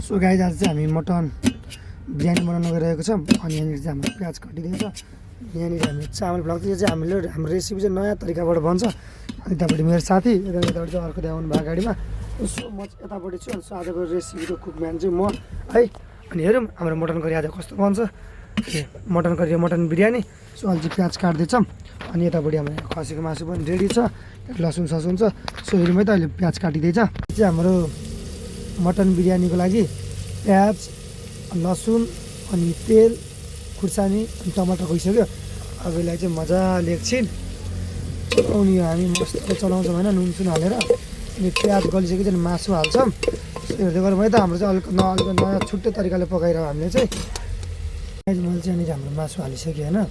So guys आज चाहिँ हामी मटन बिरयानी बनाउन गइरहेको छौँ अनि यहाँनिर चाहिँ हाम्रो प्याज कटिदिएको छ। यहाँनिर हामी चामल भ्लग चाहिँ हाम्रो रेसिपी चाहिँ नयाँ तरिकाबाट बन्छ। अनि यतापट्टि मेरो साथी यतापट्टि चाहिँ अर्को देखाउनु भएको गाडीमा। सो म यतापट्टि छु। सो आजको रेसिपीको कुकम्यान चाहिँ म है। अनि हेरौँ हाम्रो मटन करी आज कस्तो बन्छ। Mutton curry mutton biryani. So अहिले चाहिँ प्याज काट्दैछौँ अनि यतापट्टि हाम्रो खसीको मासु पनि रेडी छ, लसुन ससुन छ। सो हेरौँ है त अहिले प्याज काटिँदैछ। चाहिँ हाम्रो मटन बिरयानीको लागि प्याज, लसुन अनि तेल, खुर्सानी अनि टमाटर गइसक्यो। अब यसलाई चाहिँ मजाले एकछिन चलाउने हामी मस्त चलाउँछौँ होइन, नुनसुन हालेर। अनि प्याज गलिसकेपछि अनि मासु हाल्छौँ। हेर्दै गरौँ है त हाम्रो चाहिँ अलिक नयाँ छुट्टै तरिकाले पकाएर हामीले चाहिँ मैले चाहिँ यहाँनिर हाम्रो मासु हालिसकेँ होइन।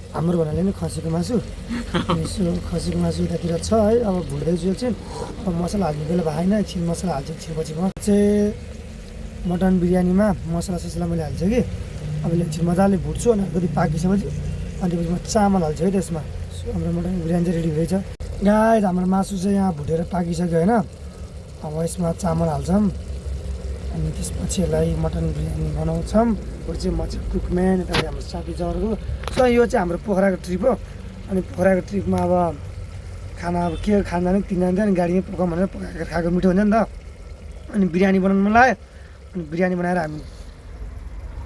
हाम्रो भन्नाले नि खसीको मासु। यसो खसीको मासु यतातिर छ है। अब भुट्दैछु एकछिन। अब मसला हाल्ने बेला भएन, एकछिन मसला हाल्छु। एकछिनपछि म चाहिँ मटन बिरयानीमा मसला ससला मैले हाल्छु कि अब एकछिन मजाले भुट्छु। अनि अलिकति पाकिसकेपछि अनि त्यसपछि म चामल हाल्छु है त्यसमा। सो हाम्रो मटन बिरयानी चाहिँ रेडी भएछ गाइस। हाम्रो मासु चाहिँ यहाँ भुटेर पाकिसक्यो होइन। अब यसमा चामल हाल्छौँ अनि त्यसपछि यसलाई मटन बिरयानी बनाउँछौँ। चाहिँ म चाहिँ कुकम्यान, यता हाम्रो साथी जरको। सो यो चाहिँ हाम्रो पोखराको ट्रिप हो। अनि पोखराको ट्रिपमा अब खाना अब के खाँदा नि तिनजना अनि गाडीमै पकाउँ भनेर पकाएर खाएको मिठो हुँदैन नि त। अनि बिरयानी बनाउनु मन लाग्यो। अनि बिरयानी बनाएर हामी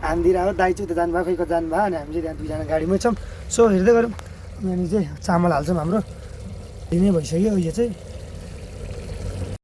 हान्दिएर अब दाइ चाहिँ उता जानुभयो, खै कता जानुभयो। अनि हामी चाहिँ त्यहाँ दुईजना गाडीमै छौँ। सो हेर्दै गरौँ। यहाँनिर चाहिँ चामल हाल्छौँ हाम्रो। यही नै भइसक्यो यो चाहिँ।